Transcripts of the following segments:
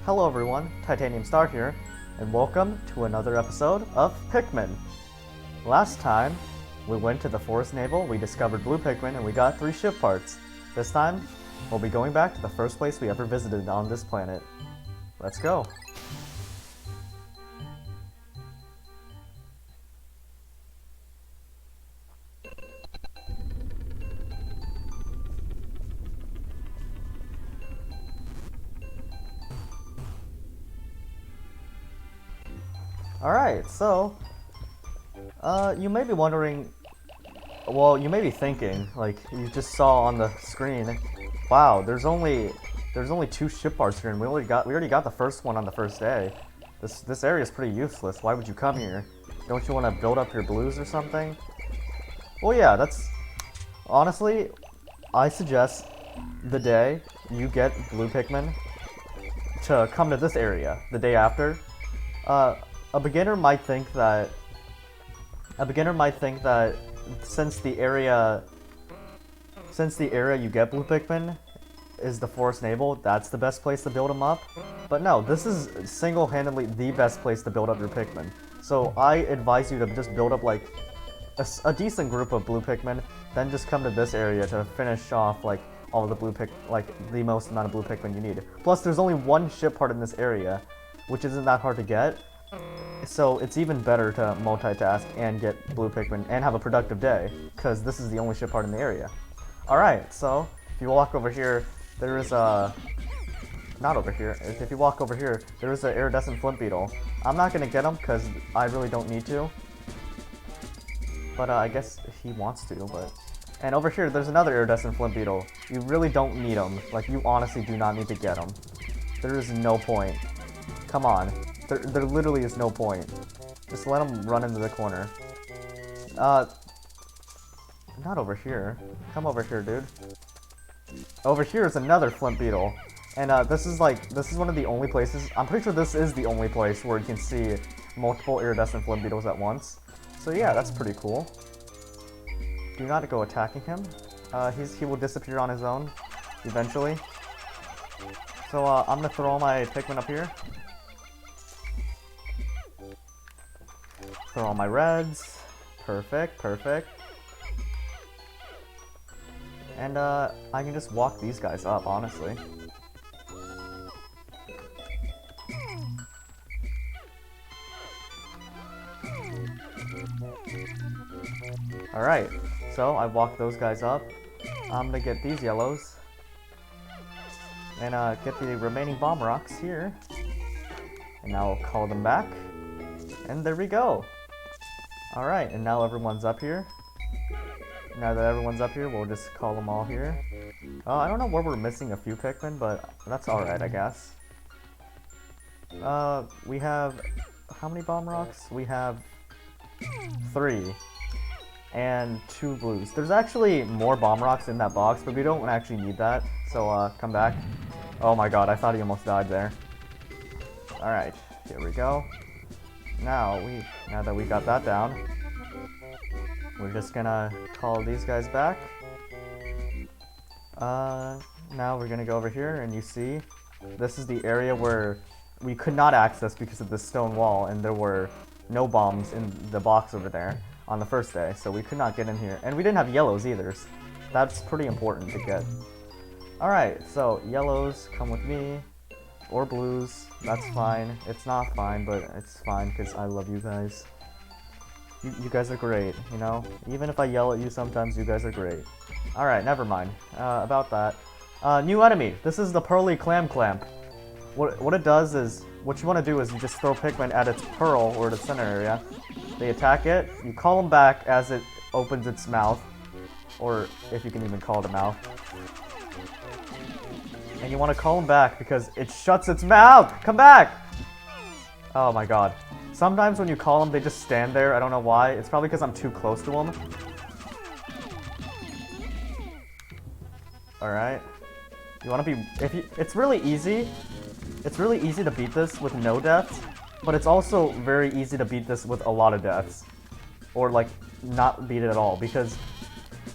Hello everyone, Titanium Star here, and welcome to another episode of Pikmin. Last time, we went to the Forest Navel, we discovered blue Pikmin, and we got 3 ship parts. This time, we'll be going back to the first place we ever visited on this planet. Let's go. Alright, so, you may be wondering, well, you may be thinking, like, you just saw on the screen, wow, there's only 2 ship parts here, and we already got the first one on the first day. This area is pretty useless. Why would you come here? Don't you want to build up your blues or something? Well, yeah, honestly, I suggest the day you get blue Pikmin to come to this area the day after. A beginner might think that since the area you get blue Pikmin is the Forest Navel, that's the best place to build them up. But no, this is single-handedly the best place to build up your Pikmin. So I advise you to just build up like a decent group of blue Pikmin, then just come to this area to finish off like all of the the most amount of blue Pikmin you need. Plus, there's only 1 ship part in this area, which isn't that hard to get. So it's even better to multitask and get blue Pikmin and have a productive day, because this is the only ship part in the area. Alright, so if you walk over here, there is a... Not over here. If you walk over here, there is an iridescent flint beetle. I'm not going to get him because I really don't need to. But I guess he wants to, but... And over here, there's another iridescent flint beetle. You really don't need him. Like, you honestly do not need to get him. There is no point. Come on. There literally is no point. Just let him run into the corner. Not over here. Come over here, dude. Over here is another flint beetle. And this is one of the only places, I'm pretty sure this is the only place where you can see multiple iridescent flint beetles at once. So yeah, that's pretty cool. Do not go attacking him. He will disappear on his own, eventually. So I'm gonna throw all my Pikmin up here. Throw all my reds. Perfect, perfect. And I can just walk these guys up, honestly. Alright, so I walked those guys up. I'm gonna get these yellows. And get the remaining bomb rocks here. And now I'll call them back. And there we go. Alright, and now everyone's up here. Now that everyone's up here, we'll just call them all here. I don't know where we're missing a few Pikmin, but that's alright, I guess. We have... How many bomb rocks? We have 3. And 2 blues. There's actually more bomb rocks in that box, but we don't actually need that. So, come back. Oh my god, I thought he almost died there. Alright, here we go. Now that we got that down, we're just gonna call these guys back. Now we're gonna go over here, and you see, this is the area where we could not access because of the stone wall, and there were no bombs in the box over there on the first day, so we could not get in here. And we didn't have yellows either, so that's pretty important to get. Alright, so yellows, come with me. Or blues, that's fine. It's not fine, but it's fine because I love you guys. You guys are great, you know? Even if I yell at you sometimes, you guys are great. Alright, never mind. About that. New enemy! This is the Pearly Clam Clamp. What it does is, what you want to do is you just throw Pikmin at its pearl, or the center area. They attack it, you call them back as it opens its mouth. Or, if you can even call it a mouth. And you want to call him back because it shuts its mouth! Come back! Oh my god. Sometimes when you call them, they just stand there. I don't know why. It's probably because I'm too close to them. Alright. You want to be... it's really easy. It's really easy to beat this with no deaths. But it's also very easy to beat this with a lot of deaths. Or, like, not beat it at all. Because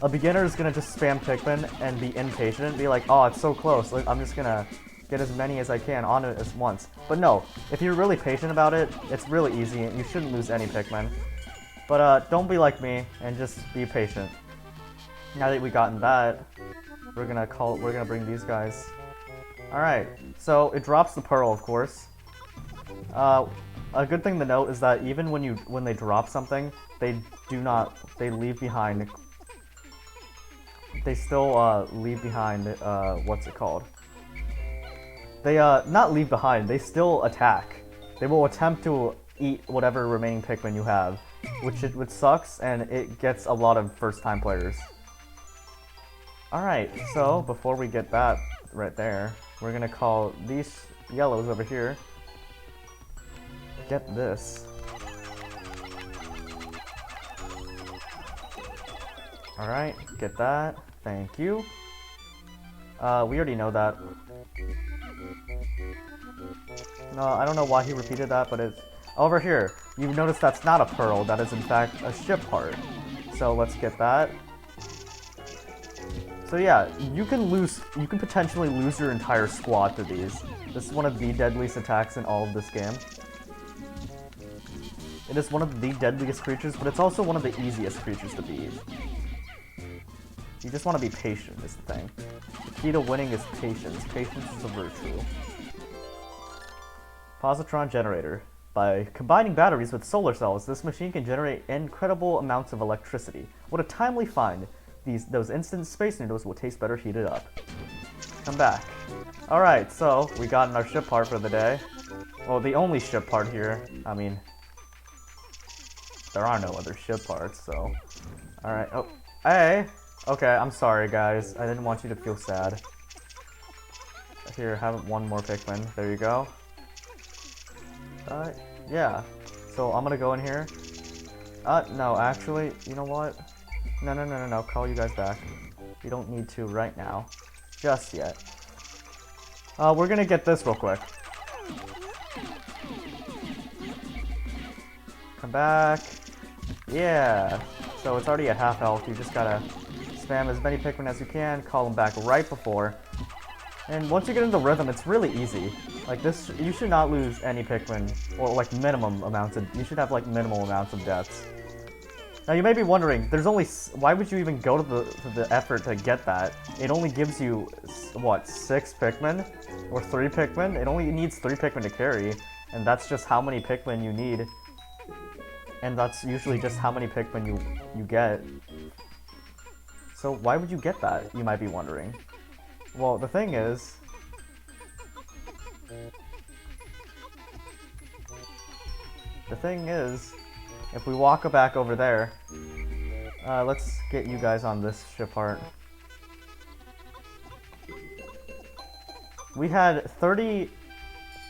a beginner is gonna just spam Pikmin and be impatient, be like, oh, it's so close, like, I'm just gonna get as many as I can on it at once. But no, if you're really patient about it, it's really easy and you shouldn't lose any Pikmin. But don't be like me and just be patient. Now that we've gotten that, we're gonna bring these guys. Alright, so it drops the pearl, of course. A good thing to note is that even when they drop something, they leave behind. They still leave behind. What's it called? They not leave behind. They still attack. They will attempt to eat whatever remaining Pikmin you have, which sucks, and it gets a lot of first-time players. All right, so before we get that right there, we're gonna call these yellows over here. Get this. Alright, get that. Thank you. We already know that. No, I don't know why he repeated that, but it's... Over here, you notice that's not a pearl, that is in fact a ship part. So let's get that. So yeah, you can potentially lose your entire squad to these. This is one of the deadliest attacks in all of this game. It is one of the deadliest creatures, but it's also one of the easiest creatures to beat. You just want to be patient, is the thing. The key to winning is patience. Patience is a virtue. Positron generator. By combining batteries with solar cells, this machine can generate incredible amounts of electricity. What a timely find. Those instant space noodles will taste better heated up. Come back. Alright, so we got our ship part for the day. Well, the only ship part here. I mean, there are no other ship parts, so... Alright, oh, hey! Okay, I'm sorry, guys. I didn't want you to feel sad. Here, have one more Pikmin. There you go. Yeah. So, I'm gonna go in here. No, actually, you know what? No, call you guys back. You don't need to right now. Just yet. We're gonna get this real quick. Come back. Yeah. So it's already at half health. You just gotta spam as many Pikmin as you can, call them back right before. And once you get into the rhythm, it's really easy. Like this, you should not lose any Pikmin, or like minimum amounts of, you should have like minimal amounts of deaths. Now you may be wondering, there's only, why would you even go to the effort to get that? It only gives you, what, 6 Pikmin? Or 3 Pikmin? It only needs 3 Pikmin to carry, and that's just how many Pikmin you need. And that's usually just how many Pikmin you get. So why would you get that, you might be wondering? Well, the thing is... if we walk back over there, let's get you guys on this ship part. We had 30...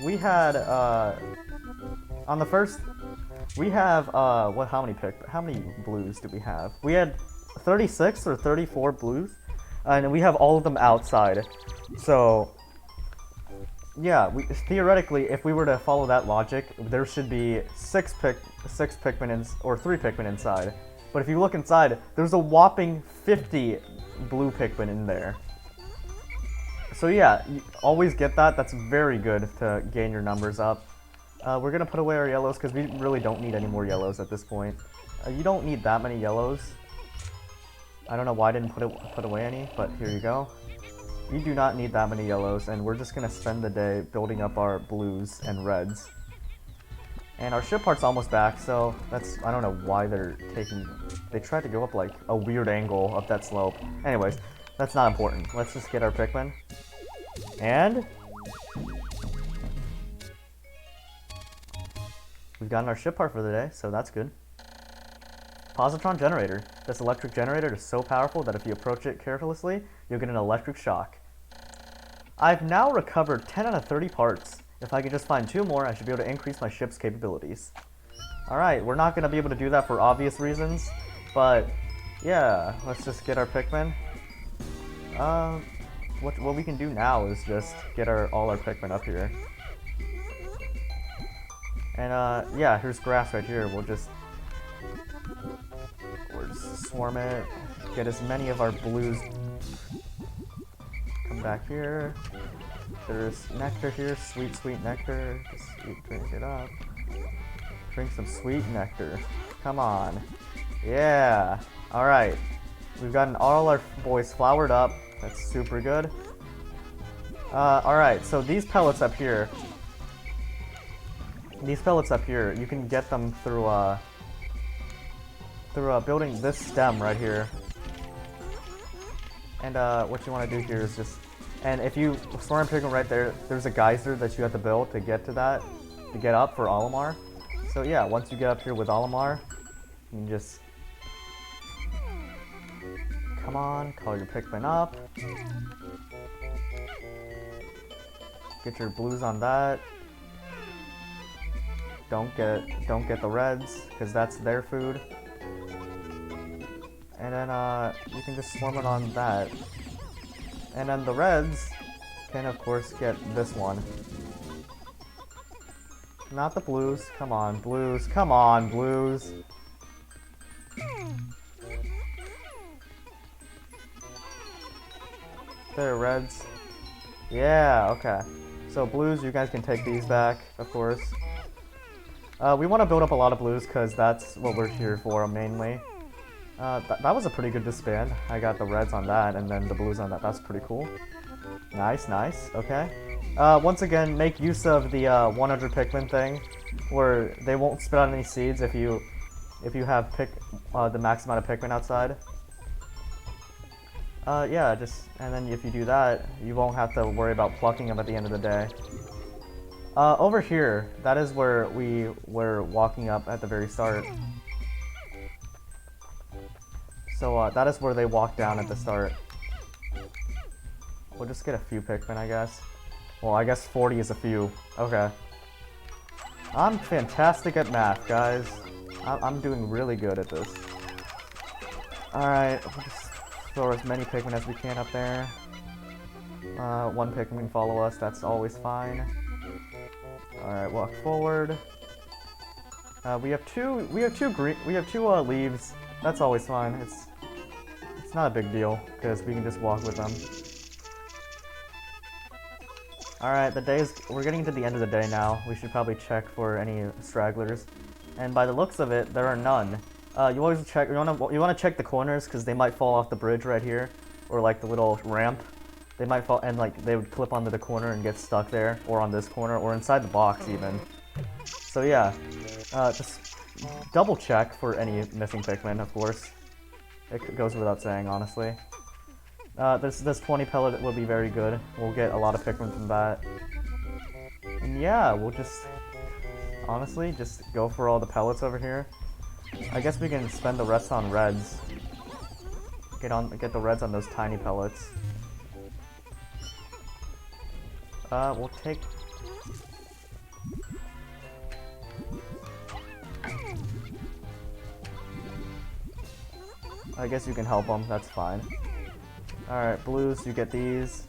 We had, on the first... We have, how many blues do we have? We had 36 or 34 blues, and we have all of them outside. So, yeah, theoretically, if we were to follow that logic, there should be 6 Pikmin or 3 Pikmin inside. But if you look inside, there's a whopping 50 blue Pikmin in there. So yeah, you always get that. That's very good to gain your numbers up. We're gonna put away our yellows because we really don't need any more yellows at this point. You don't need that many yellows. I don't know why I didn't put away any, but here you go. You do not need that many yellows, and we're just gonna spend the day building up our blues and reds. And our ship part's almost back, so that's, I don't know why they tried to go up like a weird angle up that slope. Anyways, that's not important. Let's just get our Pikmin. And we've gotten our ship part for the day, so that's good. Positron generator. This electric generator is so powerful that if you approach it carelessly, you'll get an electric shock. I've now recovered 10 out of 30 parts. If I could just find 2 more, I should be able to increase my ship's capabilities. Alright, we're not going to be able to do that for obvious reasons, but yeah, let's just get our Pikmin. What we can do now is just get all our Pikmin up here. And yeah, here's grass right here. We'll just swarm it, get as many of our blues. Come back here. There's nectar here, sweet, sweet nectar. Just drink it up. Drink some sweet nectar. Come on. Yeah. Alright. We've gotten all our boys flowered up. That's super good. Alright, so these pellets up here. You can get them through building this stem right here. And what you want to do here is just, and if you storm Pikmin right there, there's a geyser that you have to build to get to that, to get up for Olimar. So yeah, once you get up here with Olimar, you can just, come on, call your Pikmin up. Get your blues on that. Don't get the reds, because that's their food. And then you can just swarm it on that. And then the reds can of course get this one. Not the blues. Come on, blues. Come on, blues. There, reds. Yeah, okay. So blues, you guys can take these back, of course. We want to build up a lot of blues because that's what we're here for mainly. That was a pretty good disband. I got the reds on that and then the blues on that. That's pretty cool. Nice, nice. Okay. Once again, make use of the 100 Pikmin thing, where they won't spit out any seeds if you have the max amount of Pikmin outside. Yeah, and then if you do that, you won't have to worry about plucking them at the end of the day. Over here, that is where we were walking up at the very start. So that is where they walk down at the start. We'll just get a few Pikmin, I guess. Well, I guess 40 is a few. Okay. I'm fantastic at math, guys. I'm doing really good at this. Alright, we'll just throw as many Pikmin as we can up there. One Pikmin follow us, that's always fine. Alright, walk forward. We have two leaves. That's always fine. It's not a big deal because we can just walk with them. Alright, we're getting to the end of the day now. We should probably check for any stragglers. And by the looks of it, there are none. You always check. You wanna check the corners because they might fall off the bridge right here, or like the little ramp. They might fall and like they would clip onto the corner and get stuck there, or on this corner, or inside the box even. So yeah, just double check for any missing Pikmin, of course. It goes without saying, honestly. This 20 pellet will be very good. We'll get a lot of Pikmin from that. And yeah, we'll just honestly just go for all the pellets over here. I guess we can spend the rest on reds. Get the reds on those tiny pellets. We'll take. I guess you can help them. That's fine. Alright, blues, you get these.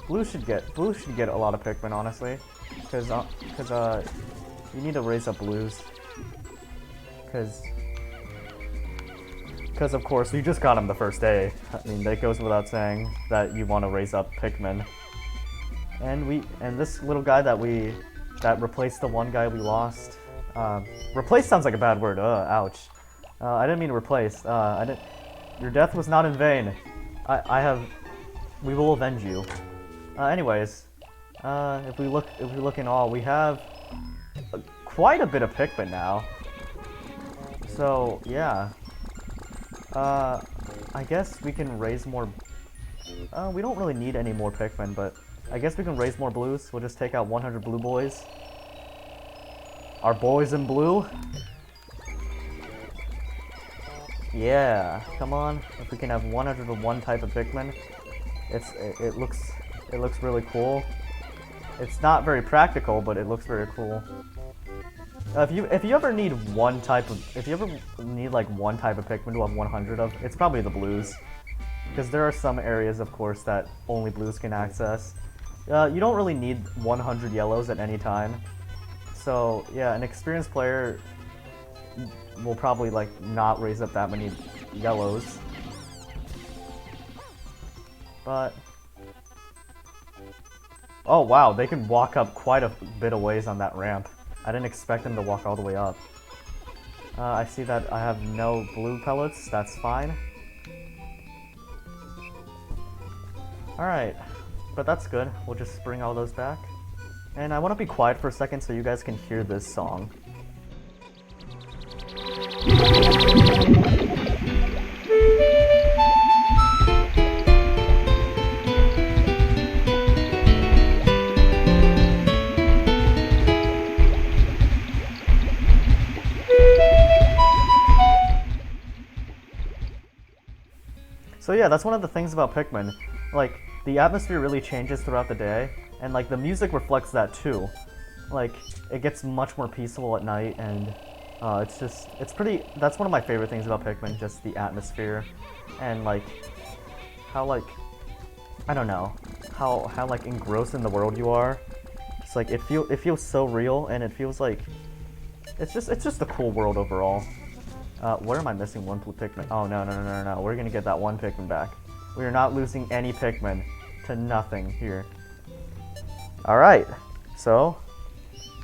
Blue should get a lot of Pikmin, honestly, because you need to raise up blues, because of course you just got them the first day. I mean, that goes without saying that you want to raise up Pikmin. And this little guy that replaced the one guy we lost. Replace sounds like a bad word. Ouch. I didn't mean replace. Your death was not in vain. We will avenge you. Anyways, if we look in all, we have quite a bit of Pikmin now. So yeah, I guess we can raise more. We don't really need any more Pikmin, but I guess we can raise more blues. We'll just take out 100 blue boys. Our boys in blue. Yeah, come on. If we can have 101 type of Pikmin, it looks really cool. It's not very practical, but it looks very cool. If you ever need like one type of Pikmin to have 100 of, it's probably the blues, because there are some areas, of course, that only blues can access. You don't really need 100 yellows at any time. So yeah, an experienced player will probably like not raise up that many yellows. But Oh wow, they can walk up quite a bit of ways on that ramp. I didn't expect them to walk all the way up. I see that I have no blue pellets, that's fine. Alright, but that's good. We'll just bring all those back. And I want to be quiet for a second so you guys can hear this song. So yeah, that's one of the things about Pikmin. Like, the atmosphere really changes throughout the day, and like the music reflects that too. Like, it gets much more peaceful at night, and it's pretty, that's one of my favorite things about Pikmin, just the atmosphere, and like, how like, I don't know, how like engrossed in the world you are. It's like, it feels so real, and it feels like, it's just a cool world overall. Where am I missing one blue Pikmin? Oh, no. We're gonna get that one Pikmin back. We are not losing any Pikmin to nothing here. Alright, so...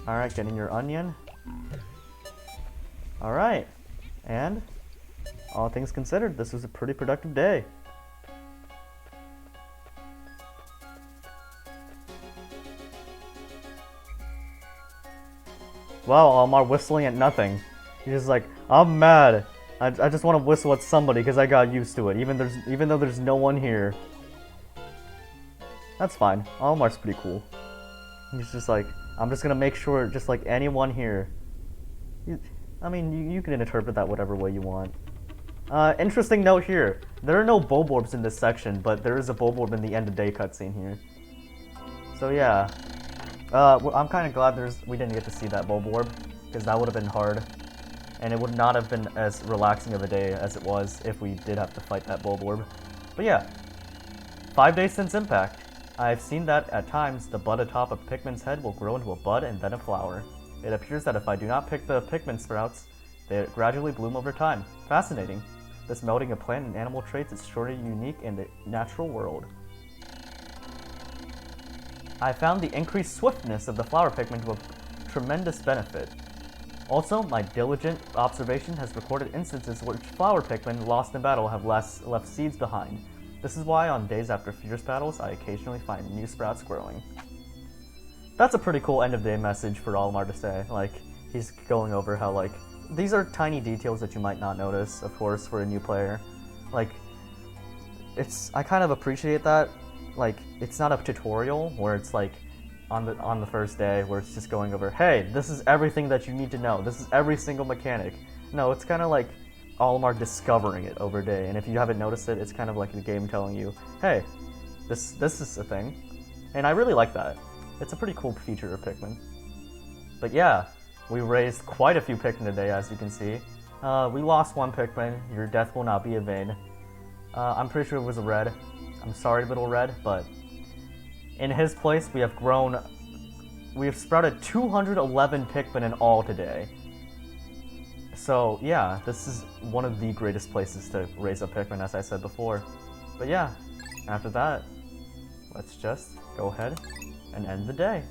Alright, getting your onion. Alright, and... all things considered, this was a pretty productive day. Wow, Almar whistling at nothing. He's just like, I'm mad. I just want to whistle at somebody because I got used to it, even though there's no one here. That's fine. Almar's pretty cool. He's just like, I'm just gonna make sure, just like anyone here. I mean, you can interpret that whatever way you want. Interesting note here. There are no Bulborbs in this section, but there is a Bulborb in the end of day cutscene here. So yeah. I'm kind of glad we didn't get to see that Bulborb, because that would have been hard. And it would not have been as relaxing of a day as it was if we did have to fight that Bulborb. But yeah, 5 days since impact. I've seen that at times the bud atop a Pikmin's head will grow into a bud and then a flower. It appears that if I do not pick the Pikmin sprouts, they gradually bloom over time. Fascinating. This melding of plant and animal traits is surely unique in the natural world. I found the increased swiftness of the flower Pikmin to a tremendous benefit. Also, my diligent observation has recorded instances which flower Pikmin lost in battle have left seeds behind. This is why on days after fierce battles, I occasionally find new sprouts growing. That's a pretty cool end of day message for Almar to say. Like, he's going over how, like, these are tiny details that you might not notice, of course, for a new player. Like, I kind of appreciate that. Like, it's not a tutorial where it's like, on the first day where it's just going over, hey, this is everything that you need to know. This is every single mechanic. No, it's kind of like Almar discovering it over a day, and if you haven't noticed it, it's kind of like the game telling you, hey, this is a thing. And I really like that. It's a pretty cool feature of Pikmin. But yeah, we raised quite a few Pikmin today, as you can see. We lost one Pikmin. Your death will not be in vain. I'm pretty sure it was a red. I'm sorry, little red, but in his place, we have sprouted 211 Pikmin in all today. So yeah, this is one of the greatest places to raise a Pikmin, as I said before. But yeah, after that, let's just go ahead and end the day.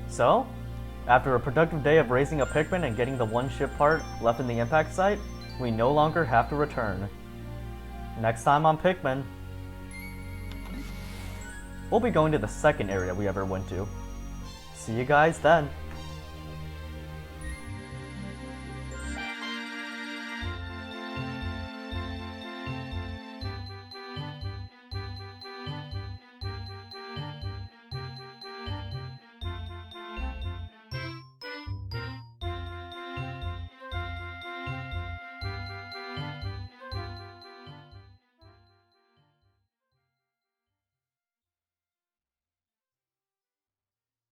So, after a productive day of raising a Pikmin and getting the one ship part left in the impact site, we no longer have to return. Next time on Pikmin, we'll be going to the second area we ever went to. See you guys then.